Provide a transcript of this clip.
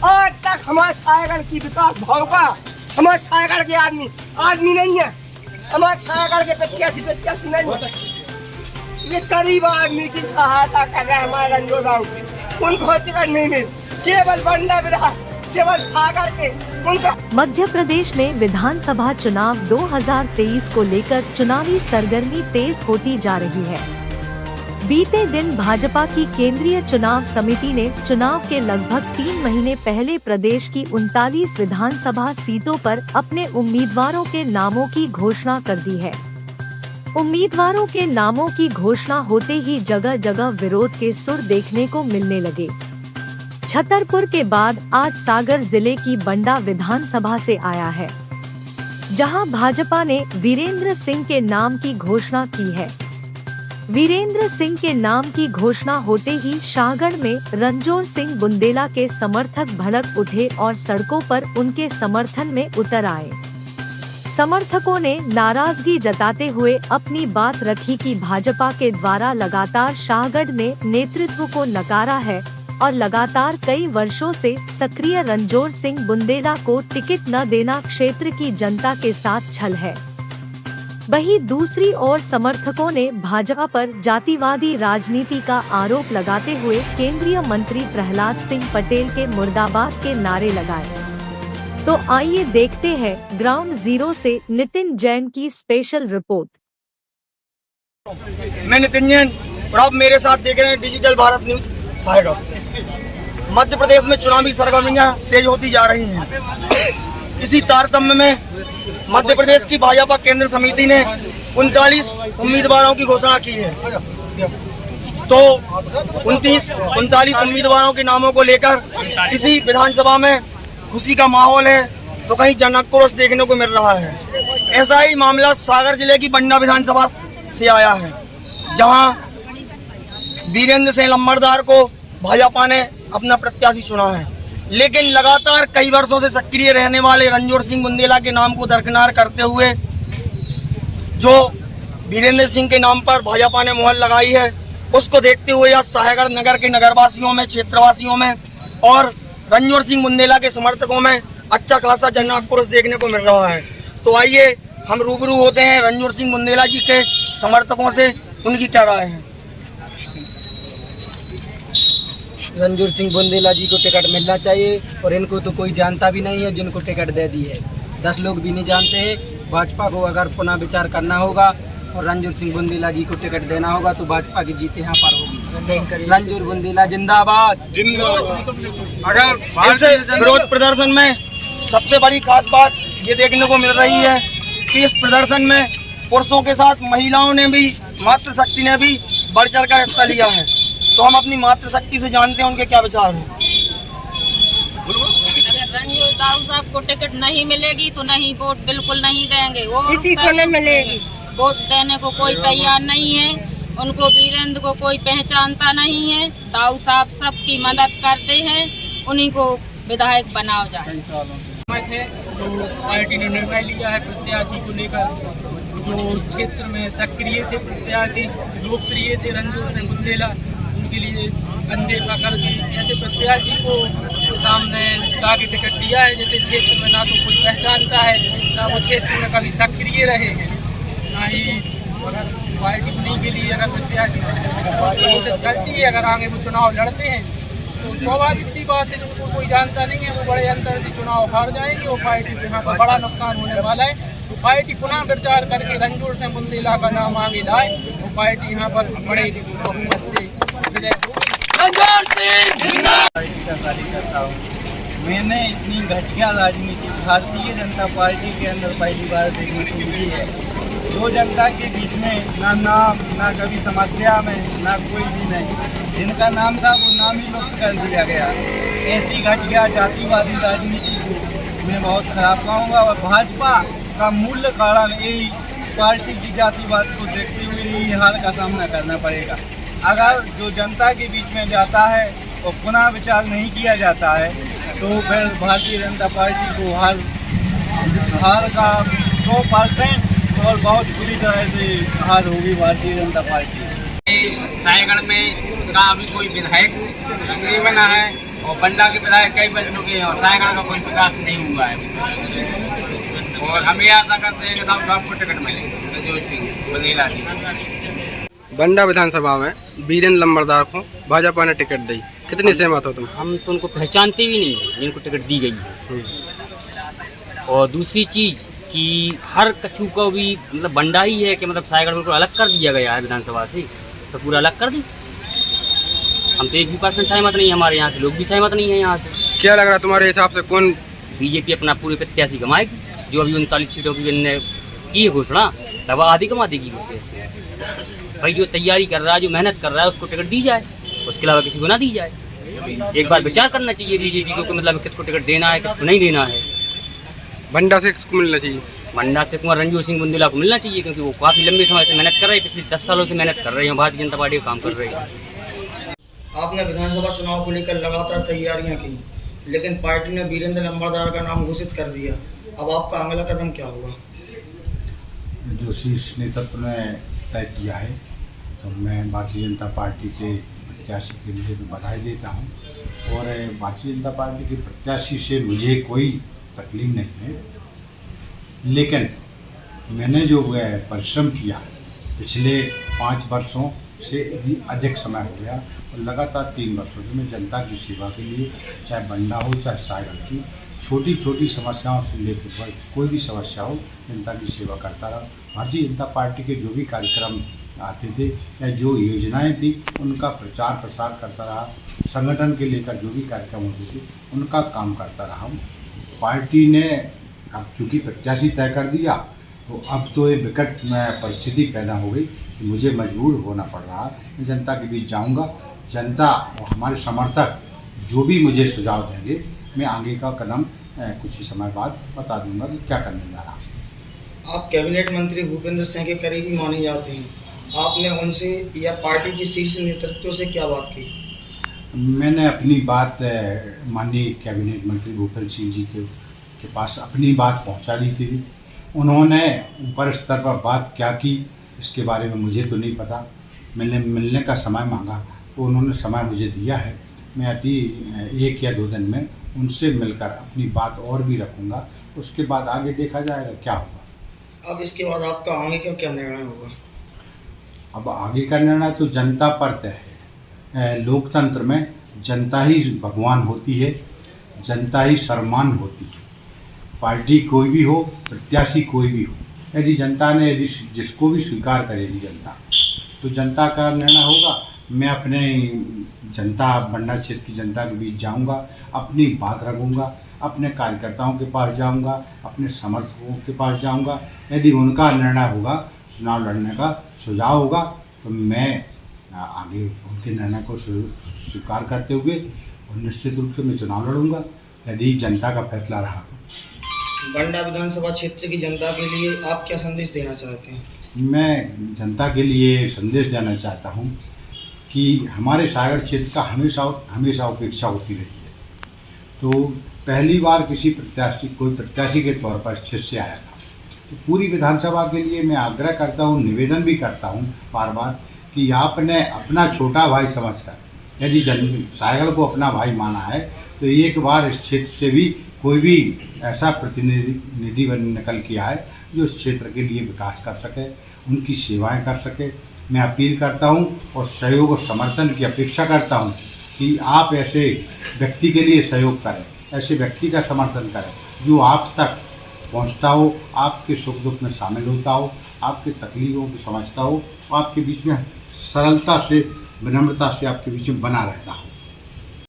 आज तक हमारे सायगढ़ की विकास भाव का हमारे सायगढ़ के आदमी नहीं है। हमारे सायगढ़ के प्रत्याशी नहीं है। ये गरीब आदमी की सहायता कर रहे हैं हमारे रंजोर गाँव के। उनको टिकट नहीं मिल, केवल बंडा विधायक, केवल सागर के उनका। मध्य प्रदेश में विधानसभा चुनाव 2023 को लेकर चुनावी सरगर्मी तेज होती जा रही है। बीते दिन भाजपा की केंद्रीय चुनाव समिति ने चुनाव के लगभग 3 महीने पहले प्रदेश की 39 विधानसभा सीटों पर अपने उम्मीदवारों के नामों की घोषणा कर दी है। उम्मीदवारों के नामों की घोषणा होते ही जगह जगह विरोध के सुर देखने को मिलने लगे। छतरपुर के बाद आज सागर जिले की बंडा विधानसभा से आया है, जहां भाजपा ने वीरेंद्र सिंह के नाम की घोषणा की है। वीरेंद्र सिंह के नाम की घोषणा होते ही शाहगढ़ में रणजोर सिंह बुंदेला के समर्थक भड़क उठे और सड़कों पर उनके समर्थन में उतर आए। समर्थकों ने नाराजगी जताते हुए अपनी बात रखी कि भाजपा के द्वारा लगातार शाहगढ़ में नेतृत्व को नकारा है और लगातार कई वर्षों से सक्रिय रणजोर सिंह बुंदेला को टिकट न देना क्षेत्र की जनता के साथ छल है। वहीं दूसरी ओर समर्थकों ने भाजपा पर जातिवादी राजनीति का आरोप लगाते हुए केंद्रीय मंत्री प्रहलाद सिंह पटेल के मुर्दाबाद के नारे लगाए। तो आइए देखते हैं ग्राउंड जीरो से नितिन जैन की स्पेशल रिपोर्ट। मैं नितिन जैन और आप मेरे साथ देख रहे हैं डिजिटल भारत न्यूज सायगढ़। मध्य प्रदेश में चुनावी सरगर्मियां तेज होती जा रही हैं। इसी तारतम्य में मध्य प्रदेश की भाजपा केंद्र समिति ने 39 उम्मीदवारों की घोषणा की है। तो 39 उम्मीदवारों के नामों को लेकर इसी विधानसभा में खुशी का माहौल है, तो कहीं जनाक्रोश देखने को मिल रहा है। ऐसा ही मामला सागर जिले की बंडा विधानसभा से आया है, जहां वीरेंद्र सिंह लम्बरदार को भाजपा ने अपना प्रत्याशी चुना है, लेकिन लगातार कई वर्षों से सक्रिय रहने वाले रणजोर सिंह बुंदेला के नाम को दरकिनार करते हुए जो वीरेंद्र सिंह के नाम पर भाजपा ने मुहर लगाई है, उसको देखते हुए आज साहेगढ़ नगर के नगरवासियों में, क्षेत्रवासियों में और रणजोर सिंह बुंदेला के समर्थकों में अच्छा खासा जन आक्रोश देखने को मिल रहा है। तो आइए हम रूबरू होते हैं रणजोर सिंह बुंदेला जी के समर्थकों से, उनकी क्या राय है। रणजोर सिंह बुंदेला जी को टिकट मिलना चाहिए और इनको तो कोई जानता भी नहीं है जिनको टिकट दे दी है। 10 लोग भी नहीं जानते हैं। भाजपा को अगर पुनः विचार करना होगा और रणजोर सिंह बुंदेला जी को टिकट देना होगा तो भाजपा की जीत यहाँ पर होगी। रणजोर बुंदेला जिंदाबाद जिंदाबाद। अगर इस विरोध प्रदर्शन में सबसे बड़ी खास बात ये देखने को मिल रही है कि इस प्रदर्शन में पुरुषों के साथ महिलाओं ने भी, मातृशक्ति ने भी बढ़ चढ़ कर हिस्सा लिया है। तो हम अपनी मातृशक्ति से जानते हैं उनके क्या विचार हैं। अगर रणजोर दाऊ साहब को टिकट नहीं मिलेगी तो नहीं, वोट बिल्कुल नहीं देंगे। वो किसी को नहीं मिलेगी। वोट देने को कोई तैयार नहीं है। उनको वीरेंद्र को कोई पहचानता नहीं है। दाऊ साहब सबकी मदद करते हैं, उन्हीं को विधायक बनाओ जाए। तो पार्टी ने निर्णय लिया है प्रत्याशी को लेकर। जो क्षेत्र में सक्रिय थे प्रत्याशी, लोकप्रिय थे रणजोर सिंह बुंदेला, उनके लिए कंधे पकड़ के ऐसे प्रत्याशी को सामने ला के टिकट दिया है जैसे क्षेत्र में ना तो कोई पहचानता है, ना वो क्षेत्र में कभी सक्रिय रहे हैं, ना ही अगर पार्टी नहीं के लिए अगर प्रत्याशी घोषित करती है, अगर आगे वो चुनाव लड़ते हैं तो स्वाभाविक सी बात है, जिनको कोई जानता नहीं है वो बड़े अंतर से चुनाव हार जाएंगे और पार्टी को यहाँ पर बड़ा नुकसान होने वाला है। तो पार्टी पुनः विचार करके रणजोर सिंह बुंदेला का नाम आगे लाए तो पार्टी यहाँ पर बड़े बहुमत से विजय होगी। मैंने इतनी घटिया राजनीति भारतीय जनता पार्टी के अंदर पहली बार देखने को मिली है। जो जनता के बीच में ना नाम, ना कभी समस्या में, ना कोई भी नहीं, जिनका नाम था वो नाम ही मुक्त कर दिया गया। ऐसी घटिया जातिवादी राजनीति को मैं बहुत खराब कहूँगा और भाजपा का मूल कारण यही पार्टी की जातिवाद को देखते हुए ही हार का सामना करना पड़ेगा। अगर जो जनता के बीच में जाता है और पुनः विचार नहीं किया जाता है तो फिर भारतीय जनता पार्टी को हार का 100% और बहुत बुरी तरह से हार होगी भारतीय जनता पार्टी। सायगढ़ में का अभी कोई विधायक नहीं बना है और बंडा के विधायक कई बन चुके हैं और सायगढ़ का कोई विकास नहीं हुआ है। और हम ये आशा करते हैं कि सबको टिकट मिले रणजीत सिंह बंदेला जी। बंडा विधानसभा में वीरेंद्र लंबरदार को भाजपा ने टिकट दी, कितनी सहमत हो तुम? हम तो उनको पहचानते भी नहीं हैं जिनको टिकट दी गई है। और दूसरी चीज़ कि हर कछु को भी मतलब बंडा ही है कि मतलब सायगढ़ बिल्कुल अलग कर दिया गया है विधानसभा से, तो पूरा अलग कर दी। हम तो 1% सहमत नहीं है, हमारे यहाँ के लोग भी सहमत नहीं है। यहाँ से क्या लग रहा है तुम्हारे हिसाब से कौन? बीजेपी अपना पूरे प्रत्याशी गंवाएगी, जो अभी 39 सीटों की की है घोषणा, तब आधी गंवा देगी। भाई जो तैयारी कर रहा है, जो मेहनत कर रहा है, उसको टिकट दी जाए, उसके अलावा किसी को ना दी जाए। एक बार विचार करना चाहिए बीजेपी को कि मतलब किसको टिकट देना है, किसको नहीं देना है। बंडा से किसको मिलना चाहिए? मंडा से कुमार रणजीत सिंह बुंदेला को मिलना चाहिए, क्योंकि वो काफ़ी लंबे समय से मेहनत कर रहे हैं, पिछले 10 सालों से मेहनत कर रहे हैं, भारतीय जनता पार्टी का काम कर रहे हैं। आपने विधानसभा चुनाव को लेकर लगातार तैयारियां की, लेकिन पार्टी ने वीरेंद्र लंबरदार का नाम घोषित कर दिया। अब आपका अगला कदम क्या होगा? जो शीर्ष नेतृत्व ने तय किया है, तो मैं भारतीय जनता पार्टी के प्रत्याशी के लिए तो बधाई देता हूं। और भारतीय जनता पार्टी के प्रत्याशी से मुझे कोई तकलीफ नहीं है, लेकिन मैंने जो परिश्रम किया पिछले 5 वर्षों से भी अधिक समय हो गया और लगातार 3 वर्षों से मैं जनता की सेवा के लिए, चाहे बंडा हो चाहे सायगढ़ की छोटी छोटी समस्याओं से लेकर कोई भी समस्या हो, जनता की सेवा करता रहा। भारतीय जनता पार्टी के जो भी कार्यक्रम आते थे या जो योजनाएं थी उनका प्रचार प्रसार करता रहा। संगठन के लेकर जो भी कार्यक्रम होते थे उनका काम करता रहा हूँ। पार्टी ने अब चूँकि प्रत्याशी तय कर दिया, तो अब तो ये विकट परिस्थिति पैदा हो गई कि मुझे मजबूर होना पड़ रहा। मैं जनता के बीच जाऊंगा, जनता और हमारे समर्थक जो भी मुझे सुझाव देंगे, मैं आगे का कदम कुछ ही समय बाद बता दूंगा कि क्या करने जा रहा। आप कैबिनेट मंत्री भूपेंद्र सिंह के करीबी माने जाते हैं, आपने उनसे या पार्टी की शीर्ष नेतृत्व से क्या बात की? मैंने अपनी बात माननीय कैबिनेट मंत्री भूपेंद्र सिंह जी के पास अपनी बात पहुंचा दी थी। उन्होंने ऊपर स्तर पर बात क्या की इसके बारे में मुझे तो नहीं पता। मैंने मिलने का समय मांगा तो उन्होंने समय मुझे दिया है। मैं अति 1 या 2 दिन में उनसे मिलकर अपनी बात और भी रखूँगा, उसके बाद आगे देखा जाएगा क्या होगा। अब इसके बाद आपका आगे का क्या निर्णय होगा? अब आगे का निर्णय तो जनता पर तय है। लोकतंत्र में जनता ही भगवान होती है, जनता ही सर्वमान होती है। पार्टी कोई भी हो, प्रत्याशी कोई भी हो, यदि जनता ने जिसको भी स्वीकार करेगी जनता, तो जनता का निर्णय होगा। मैं अपने जनता बंडा क्षेत्र की जनता के बीच जाऊंगा, अपनी बात रखूंगा, अपने कार्यकर्ताओं के पास जाऊंगा, अपने समर्थकों के पास जाऊंगा। यदि उनका निर्णय होगा, चुनाव लड़ने का सुझाव होगा, तो मैं आगे उनके निर्णय को स्वीकार करते हुए और निश्चित रूप से मैं चुनाव लड़ूंगा, यदि जनता का फैसला रहा तो। बंडा विधानसभा क्षेत्र की जनता के लिए आप क्या संदेश देना चाहते हैं? मैं जनता के लिए संदेश देना चाहता हूं कि हमारे सायगढ़ क्षेत्र का हमेशा उपेक्षा होती रही है। तो पहली बार कोई प्रत्याशी के तौर पर क्षेत्र से आया था, तो पूरी विधानसभा के लिए मैं आग्रह करता हूं, निवेदन भी करता हूं बार बार कि आपने अपना छोटा भाई समझकर, यदि सायगढ़ को अपना भाई माना है, तो एक बार इस क्षेत्र से भी कोई भी ऐसा प्रतिनिधि निकल के आए जो इस क्षेत्र के लिए विकास कर सके, उनकी सेवाएं कर सके। मैं अपील करता हूं और सहयोग और समर्थन की अपेक्षा करता हूं कि आप ऐसे व्यक्ति के लिए सहयोग करें, ऐसे व्यक्ति का समर्थन करें जो आप तक पहुंचता हो, आपके सुख दुख में शामिल होता हो, आपके तकलीफों को समझता हो, आपके बीच में सरलता से, विनम्रता से आपके बीच में बना रहता हो।